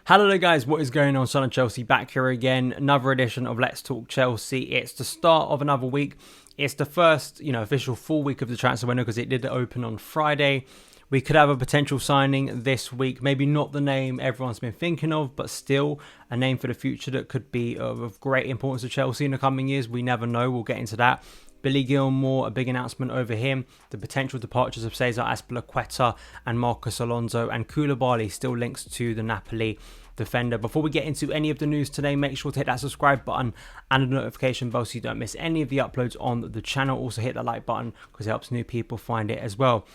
Hello there guys, what is going on? SonOfChelsea back here again. Another edition of Let's Talk Chelsea. It's the start of another week. It's the first, official full week of the transfer window because it did open on Friday. We could have a potential signing this week. Maybe not the name everyone's been thinking of, but still a name for the future that could be of great importance to Chelsea in the coming years. We never know. We'll get into that. Billy Gilmour, a big announcement over him. The potential departures of Cesar Azpilicueta and Marcos Alonso, and Koulibaly still links to the Napoli defender. Before we get into any of the news today, make sure to hit that subscribe button and the notification bell so you don't miss any of the uploads on the channel. Also hit the like button because it helps new people find it as well.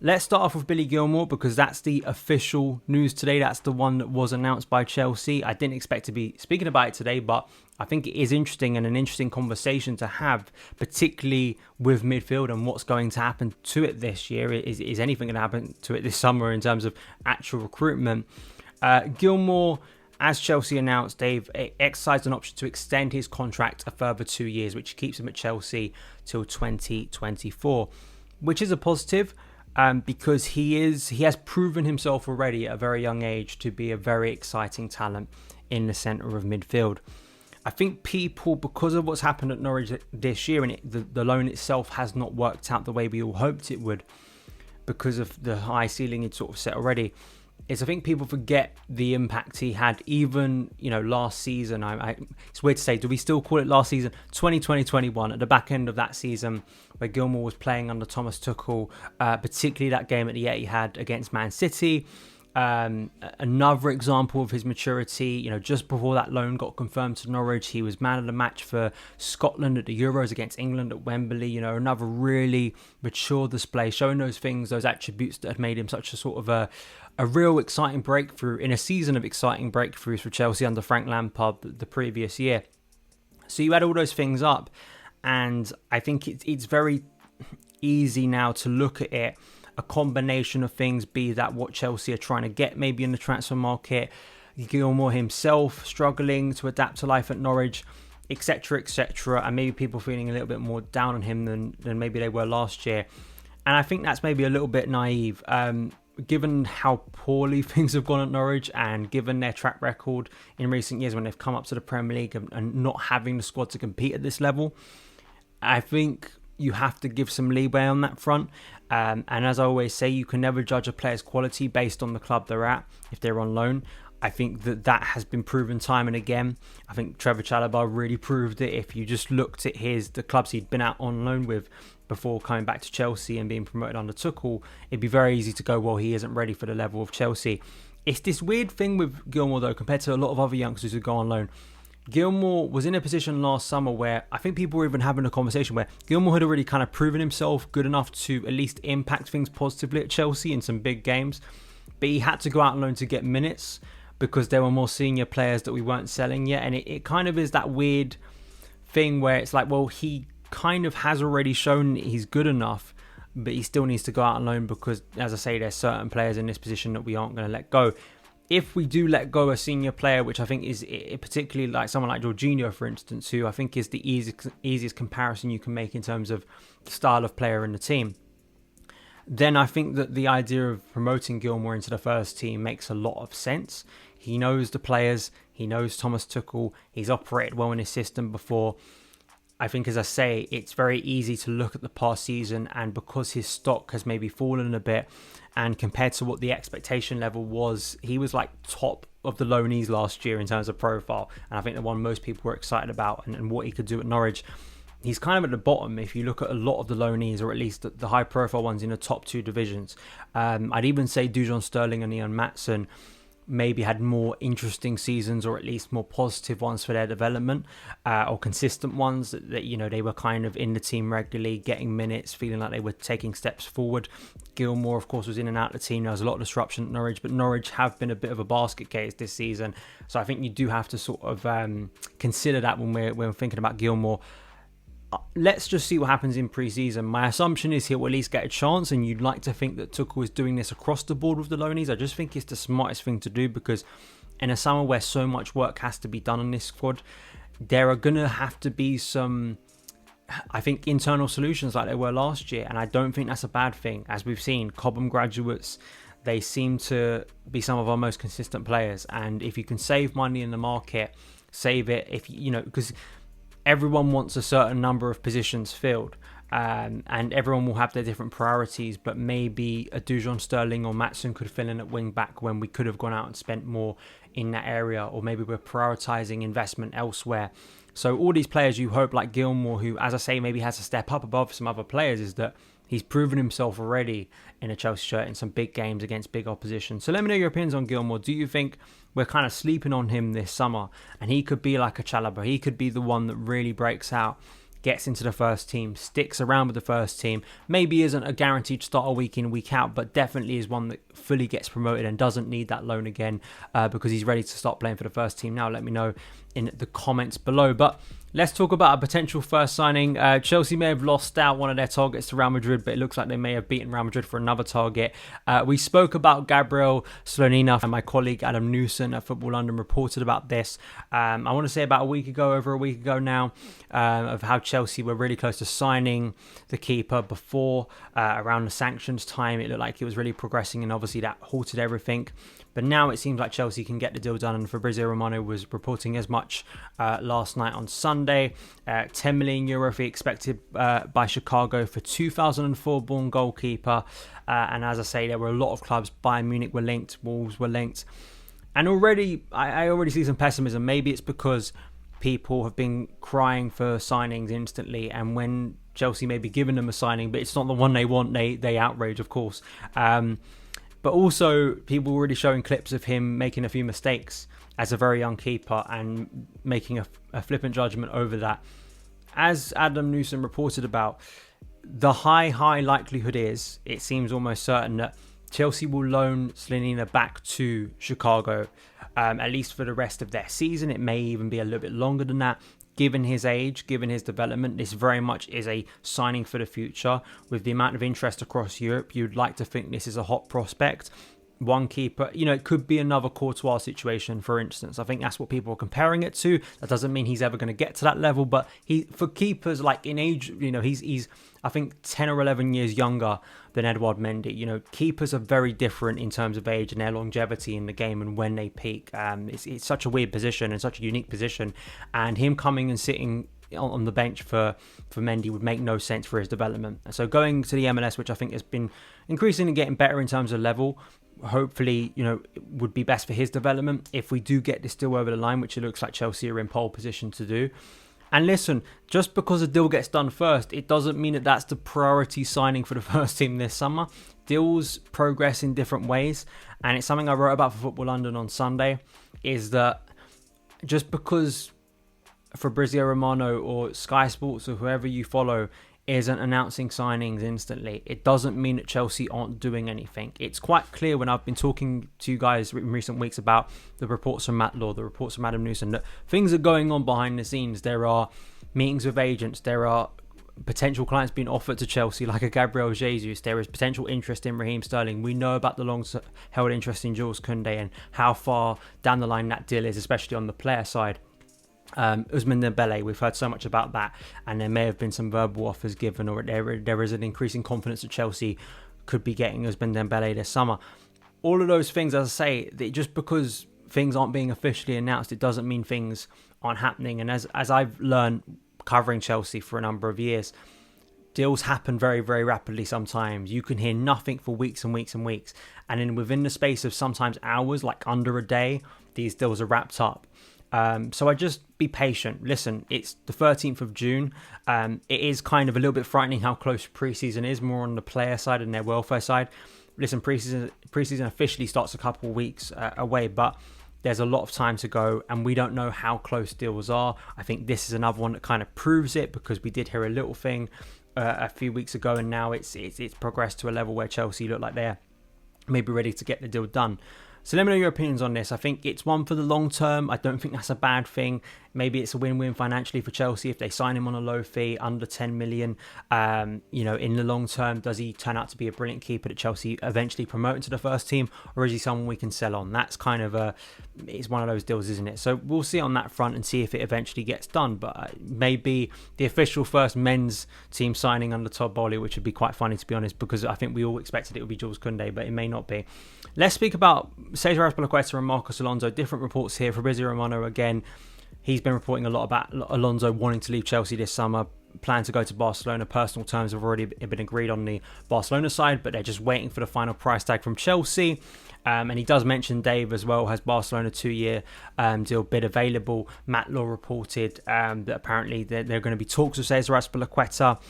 Let's start off with Billy Gilmour because that's the official news today. That's the one that was announced by Chelsea. I didn't expect to be speaking about it today, but I think it is interesting and an interesting conversation to have, particularly with midfield and what's going to happen to it this year. Is anything going to happen to it this summer in terms of actual recruitment? Gilmour, as Chelsea announced, they've exercised an option to extend his contract a further 2 years, which keeps him at Chelsea till 2024, which is a positive. Because he has proven himself already at a very young age to be a very exciting talent in the centre of midfield. I think people, because of what's happened at Norwich this year, and the loan itself has not worked out the way we all hoped it would, because of the high ceiling he'd sort of set already, I think people forget the impact he had even, last season. It's weird to say, do we still call it last season? 2020-21, at the back end of that season where Gilmour was playing under Thomas Tuchel, particularly that game at the Etihad against Man City. Another example of his maturity, just before that loan got confirmed to Norwich, he was man of the match for Scotland at the Euros against England at Wembley. Another really mature display, showing those things, those attributes that had made him such a sort of a real exciting breakthrough in a season of exciting breakthroughs for Chelsea under Frank Lampard the previous year. So you add all those things up, and I think it's very easy now to look at it, a combination of things, be that what Chelsea are trying to get maybe in the transfer market, Gilmour himself struggling to adapt to life at Norwich, etc., and maybe people feeling a little bit more down on him than maybe they were last year. And I think that's maybe a little bit naive. Given how poorly things have gone at Norwich and given their track record in recent years when they've come up to the Premier League and not having the squad to compete at this level, I think you have to give some leeway on that front. And as I always say, you can never judge a player's quality based on the club they're at if they're on loan. I think that has been proven time and again. I think Trevor Chalobah really proved it. If you just looked at the clubs he'd been out on loan with before coming back to Chelsea and being promoted under Tuchel, it'd be very easy to go, well, he isn't ready for the level of Chelsea. It's this weird thing with Gilmour, though, compared to a lot of other youngsters who go on loan. Gilmour was in a position last summer where I think people were even having a conversation where Gilmour had already kind of proven himself good enough to at least impact things positively at Chelsea in some big games. But he had to go out on loan to get minutes because there were more senior players that we weren't selling yet. And it kind of is that weird thing where it's like, well, he kind of has already shown he's good enough, but he still needs to go out on loan because, as I say, there's certain players in this position that we aren't going to let go. If we do let go a senior player, which I think is particularly like someone like Jorginho, for instance, who I think is the easiest comparison you can make in terms of the style of player in the team, then I think that the idea of promoting Gilmour into the first team makes a lot of sense. He knows the players, he knows Thomas Tuchel, he's operated well in his system before. I think, as I say, it's very easy to look at the past season, and because his stock has maybe fallen a bit, and compared to what the expectation level was, he was like top of the loanees last year in terms of profile, and I think the one most people were excited about and what he could do at Norwich. He's kind of at the bottom if you look at a lot of the loanees, or at least the high profile ones in the top two divisions. I'd even say Dujon Sterling and Ian Maatsen maybe had more interesting seasons, or at least more positive ones for their development, or consistent ones that they were kind of in the team regularly, getting minutes, feeling like they were taking steps forward. Gilmour, of course, was in and out of the team. There was a lot of disruption at Norwich, but Norwich have been a bit of a basket case this season, so I think you do have to sort of consider that when we're thinking about Gilmour. Let's just see what happens in pre-season. My assumption is he'll at least get a chance, and you'd like to think that Tuchel is doing this across the board with the loanees. I just think it's the smartest thing to do, because in a summer where so much work has to be done on this squad, there are going to have to be some, I think, internal solutions like there were last year, and I don't think that's a bad thing. As we've seen, Cobham graduates, they seem to be some of our most consistent players. And if you can save money in the market, save it. If you know, because everyone wants a certain number of positions filled. And everyone will have their different priorities, but maybe a Dujon Sterling or Maatsen could fill in at wing back when we could have gone out and spent more in that area, or maybe we're prioritising investment elsewhere. So all these players you hope, like Gilmour, who, as I say, maybe has to step up above some other players, is that he's proven himself already in a Chelsea shirt in some big games against big opposition. So let me know your opinions on Gilmour. Do you think we're kind of sleeping on him this summer and he could be like a Chalobah? He could be the one that really breaks out, gets into the first team, sticks around with the first team, maybe isn't a guaranteed starter week in, week out, but definitely is one that fully gets promoted and doesn't need that loan again because he's ready to start playing for the first team now. Let me know in the comments below. But let's talk about a potential first signing. Chelsea may have lost out one of their targets to Real Madrid, but it looks like they may have beaten Real Madrid for another target. We spoke about Gabriel Slonina, and my colleague Adam Newson at Football London reported about this. I want to say about over a week ago now, of how Chelsea were really close to signing the keeper before around the sanctions time. It looked like it was really progressing, and obviously that halted everything. But now it seems like Chelsea can get the deal done, and Fabrizio Romano was reporting as much last night on Sunday. €10 million fee expected by Chicago for 2004-born goalkeeper. And as I say, there were a lot of clubs. Bayern Munich were linked, Wolves were linked. And already, I already see some pessimism. Maybe it's because people have been crying for signings instantly, and when Chelsea may be giving them a signing, but it's not the one they want, they outrage, of course. But also, people were already showing clips of him making a few mistakes as a very young keeper and making a flippant judgment over that. As Adam Newson reported about, the high likelihood is, it seems almost certain, that Chelsea will loan Slonina back to Chicago, at least for the rest of their season. It may even be a little bit longer than that. Given his age, given his development, this very much is a signing for the future. With the amount of interest across Europe, you'd like to think this is a hot prospect. One keeper, it could be another Courtois situation, for instance. I think that's what people are comparing it to. That doesn't mean he's ever going to get to that level, but for keepers, like in age, he's I think 10 or 11 years younger than Edouard Mendy. Keepers are very different in terms of age and their longevity in the game and when they peak. It's such a weird position and such a unique position, and him coming and sitting on the bench for Mendy would make no sense for his development. So going to the MLS, which I think has been increasingly getting better in terms of level, hopefully, would be best for his development if we do get this deal over the line, which it looks like Chelsea are in pole position to do. And listen, just because a deal gets done first, it doesn't mean that that's the priority signing for the first team this summer. Deals progress in different ways, and it's something I wrote about for Football London on Sunday, is that just because Fabrizio Romano or Sky Sports or whoever you follow isn't announcing signings instantly, it doesn't mean that Chelsea aren't doing anything. It's quite clear when I've been talking to you guys in recent weeks about the reports from Matt Law, the reports from Adam Newson, that things are going on behind the scenes. There are meetings with agents, there are potential clients being offered to Chelsea, like a Gabriel Jesus. There is potential interest in Raheem Sterling. We know about the long-held interest in Jules Koundé and how far down the line that deal is, especially on the player side. Ousmane Dembele, we've heard so much about that, and there may have been some verbal offers given, or there is an increasing confidence that Chelsea could be getting Ousmane Dembele this summer. All of those things, as I say, just because things aren't being officially announced, it doesn't mean things aren't happening. And as I've learned covering Chelsea for a number of years, deals happen very, very rapidly sometimes. You can hear nothing for weeks and weeks and weeks, and then within the space of sometimes hours, like under a day, these deals are wrapped up. So I just be patient. Listen, it's the 13th of June. It is kind of a little bit frightening how close preseason is, more on the player side and their welfare side. Listen, preseason officially starts a couple of weeks away, but there's a lot of time to go, and we don't know how close deals are. I think this is another one that kind of proves it, because we did hear a little thing a few weeks ago, and now it's progressed to a level where Chelsea look like they're maybe ready to get the deal done. So let me know your opinions on this. I think it's one for the long term. I don't think that's a bad thing. Maybe it's a win-win financially for Chelsea if they sign him on a low fee, under 10 million. In the long term, does he turn out to be a brilliant keeper that Chelsea eventually promote into the first team, or is he someone we can sell on? That's kind of it's one of those deals, isn't it? So we'll see on that front and see if it eventually gets done. But maybe the official first men's team signing under Todd Boehly, which would be quite funny, to be honest, because I think we all expected it would be Jules Koundé, but it may not be. Let's speak about Cesar Azpilicueta and Marcos Alonso. Different reports here. Fabrizio Romano again. He's been reporting a lot about Alonso wanting to leave Chelsea this summer, plan to go to Barcelona. Personal terms have already been agreed on the Barcelona side, but they're just waiting for the final price tag from Chelsea. And he does mention Dave as well has Barcelona 2-year deal bid available. Matt Law reported that apparently there are going to be talks with Cesar Azpilicueta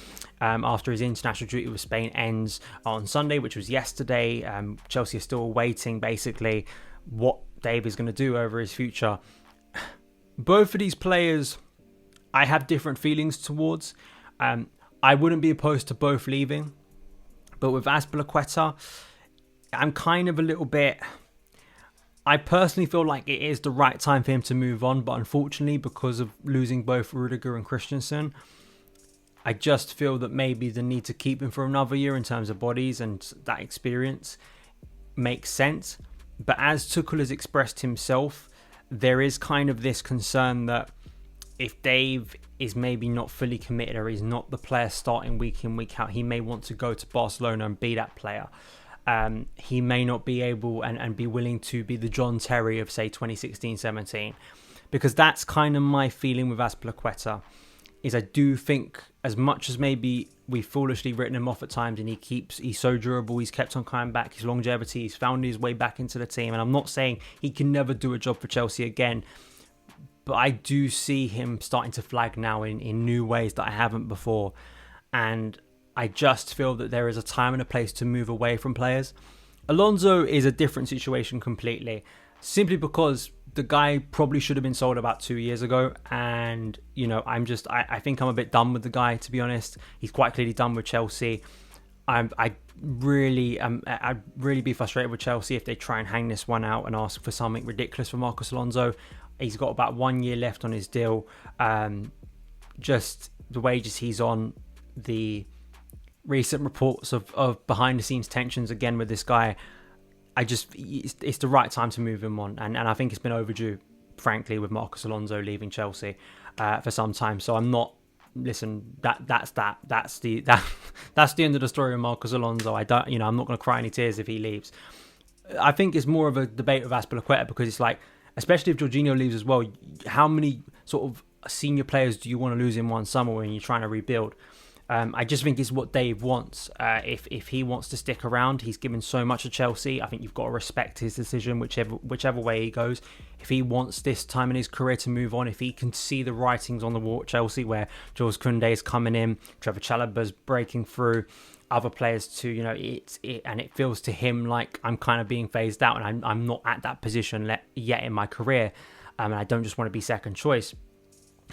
after his international duty with Spain ends on Sunday, which was yesterday. Chelsea are still awaiting basically what Dave is going to do over his future. Both of these players, I have different feelings towards. I wouldn't be opposed to both leaving. But with Azpilicueta, I'm kind of a little bit... I personally feel like it is the right time for him to move on. But unfortunately, because of losing both Rudiger and Christensen, I just feel that maybe the need to keep him for another year in terms of bodies and that experience makes sense. But as Tuchel has expressed himself, there is kind of this concern that if Dave is maybe not fully committed or he's not the player starting week in, week out, he may want to go to Barcelona and be that player. He may not be able and be willing to be the John Terry of, say, 2016-17. Because that's kind of my feeling with Azpilicueta, is I do think as much as maybe we've foolishly written him off at times and he's so durable, he's kept on coming back, his longevity, he's found his way back into the team. And I'm not saying he can never do a job for Chelsea again, but I do see him starting to flag now in new ways that I haven't before. And I just feel that there is a time and a place to move away from players. Alonso is a different situation completely, simply because the guy probably should have been sold about 2 years ago. And, I think I'm a bit done with the guy, to be honest. He's quite clearly done with Chelsea. I'd really be frustrated with Chelsea if they try and hang this one out and ask for something ridiculous for Marcos Alonso. He's got about 1 year left on his deal. Just the wages he's on, the recent reports of behind the scenes tensions again with this guy, it's the right time to move him on, and I think it's been overdue, frankly, with Marcos Alonso leaving Chelsea for some time. So I'm not. Listen, that's the end of the story of Marcos Alonso. I'm not going to cry any tears if he leaves. I think it's more of a debate with Azpilicueta, because it's like, especially if Jorginho leaves as well, how many sort of senior players do you want to lose in one summer when you're trying to rebuild? I just think it's what Dave wants. If he wants to stick around, he's given so much to Chelsea. I think you've got to respect his decision, whichever way he goes. If he wants this time in his career to move on, if he can see the writings on the wall at Chelsea, where Jules Koundé is coming in, Trevor Chalobah's breaking through, other players too, and it feels to him like I'm kind of being phased out, and I'm not at that position yet in my career, and I don't just want to be second choice.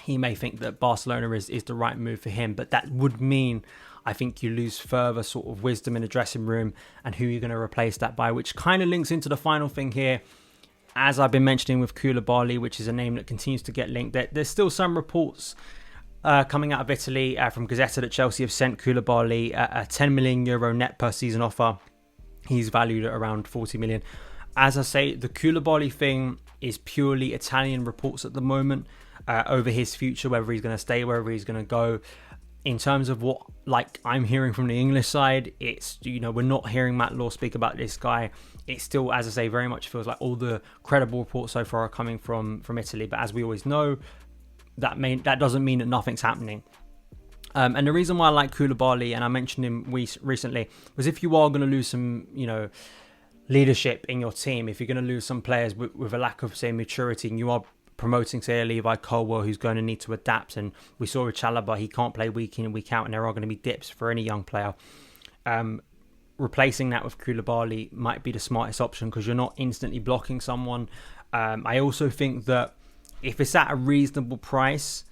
He may think that Barcelona is the right move for him, but that would mean, I think, you lose further sort of wisdom in the dressing room and who you're going to replace that by, which kind of links into the final thing here. As I've been mentioning with Koulibaly, which is a name that continues to get linked, there's still some reports coming out of Italy from Gazzetta that Chelsea have sent Koulibaly a €10 million net per season offer. He's valued at around 40 million. As I say, the Koulibaly thing is purely Italian reports at the moment. Over his future, whether he's going to stay, wherever he's going to go. In terms of what I'm hearing from the English side, it's, we're not hearing Matt Law speak about this guy. It still, as I say, very much feels like all the credible reports so far are coming from Italy. But as we always know, that doesn't mean that nothing's happening. And the reason why I like Koulibaly, and I mentioned him recently, was if you are going to lose some, leadership in your team, if you're going to lose some players with a lack of, say, maturity, and you are promoting, say, a Levi Colwell who's going to need to adapt, and we saw with Chalobah, he can't play week in and week out, and there are going to be dips for any young player. Replacing that with Koulibaly might be the smartest option, because you're not instantly blocking someone. I also think that if it's at a reasonable price,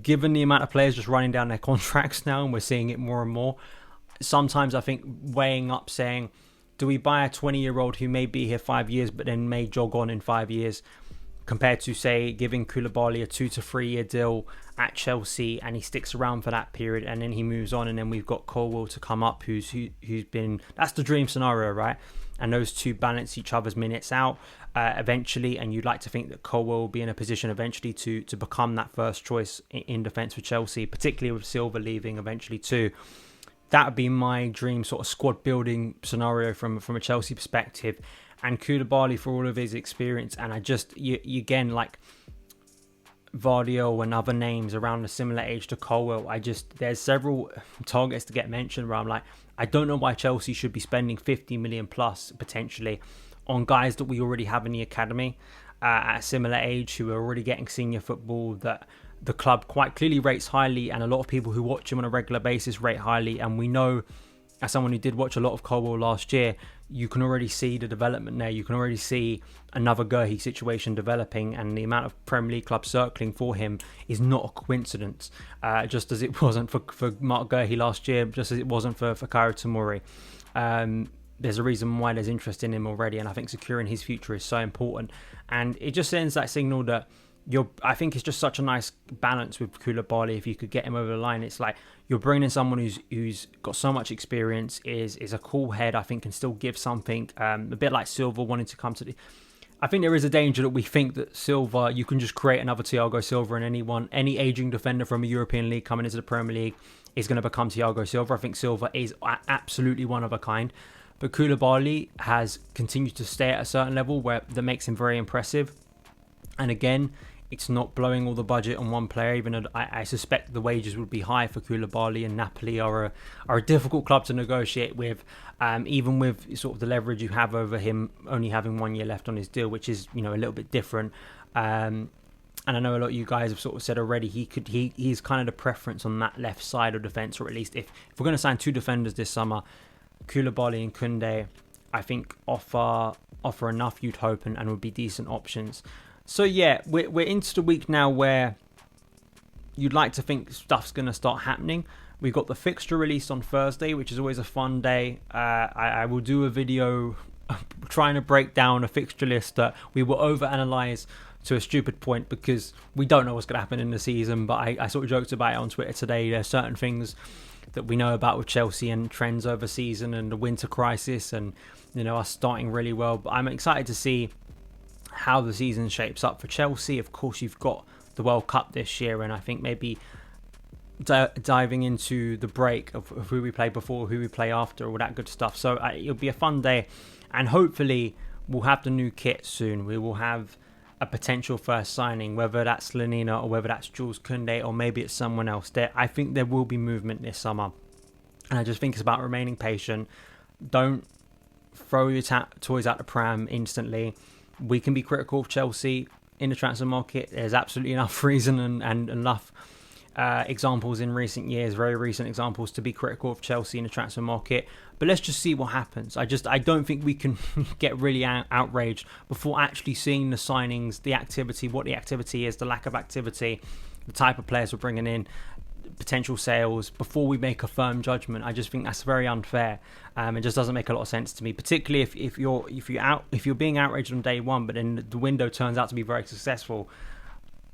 given the amount of players just running down their contracts now, and we're seeing it more and more, sometimes I think weighing up saying, do we buy a 20-year-old who may be here 5 years but then may jog on in 5 years? compared to, say, giving Koulibaly a 2 to 3 year deal at Chelsea and he sticks around for that period and then he moves on, and then we've got Colwill to come up who's been, that's the dream scenario, right? And those two balance each other's minutes out eventually, and you'd like to think that Colwill will be in a position eventually to become that first choice in defence for Chelsea, particularly with Silva leaving eventually too. That would be my dream sort of squad building scenario from a Chelsea perspective. And Koulibaly, for all of his experience, and you again, like Vardiol and other names around a similar age to Colwill, there's several targets to get mentioned where I'm like, I don't know why Chelsea should be spending 50 million plus potentially on guys that we already have in the academy at a similar age who are already getting senior football that the club quite clearly rates highly, and a lot of people who watch him on a regular basis rate highly. And we know, as someone who did watch a lot of Colwill last year, you can already see the development there. You can already see another Guehi situation developing, and the amount of Premier League clubs circling for him is not a coincidence. Just as it wasn't for Mark Guehi last year, just as it wasn't for Kairo Tomori. There's a reason why there's interest in him already, and I think securing his future is so important. And it just sends that signal that I think it's just such a nice balance with Koulibaly. If you could get him over the line, it's like you're bringing someone who's got so much experience, is a cool head, I think can still give something, a bit like Silva wanting to come to the... I think there is a danger that we think that Silva, you can just create another Thiago Silva, and any aging defender from a European league coming into the Premier League is going to become Thiago Silva. I think Silva is absolutely one of a kind. But Koulibaly has continued to stay at a certain level that makes him very impressive. And again, it's not blowing all the budget on one player, even though I suspect the wages would be high for Koulibaly, and Napoli are a difficult club to negotiate with, even with sort of the leverage you have over him only having 1 year left on his deal, which is, a little bit different. And I know a lot of you guys have sort of said already he's kind of the preference on that left side of defence, or at least if we're going to sign two defenders this summer, Koulibaly and Koundé, I think offer enough, you'd hope, and would be decent options. So yeah, we're into the week now where you'd like to think stuff's going to start happening. We've got the fixture released on Thursday, which is always a fun day. I will do a video trying to break down a fixture list that we will overanalyze to a stupid point because we don't know what's going to happen in the season. But I sort of joked about it on Twitter today. There are certain things that we know about with Chelsea and trends over season and the winter crisis and, us starting really well. But I'm excited to see how the season shapes up for Chelsea. Of course, you've got the World Cup this year, and I think maybe diving into the break of who we play before, who we play after, all that good stuff. So it'll be a fun day, and hopefully we'll have the new kit soon. We will have a potential first signing, whether that's Slonina or whether that's Jules Koundé or maybe it's someone else. I think there will be movement this summer, and I just think it's about remaining patient. Don't throw your toys out the pram instantly. We can be critical of Chelsea in the transfer market. There's absolutely enough reason and enough examples in recent years, very recent examples, to be critical of Chelsea in the transfer market. But let's just see what happens. I don't think we can get really outraged before actually seeing the signings, the activity, what the activity is, the lack of activity, the type of players we're bringing in, potential sales, before we make a firm judgment. I just think that's very unfair. It just doesn't make a lot of sense to me, particularly if you're being outraged on day one, but then the window turns out to be very successful.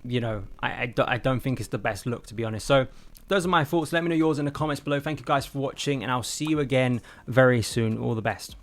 I don't think it's the best look, to be honest. So those are my thoughts. Let me know yours in the comments below. Thank you guys for watching, and I'll see you again very soon. All the best.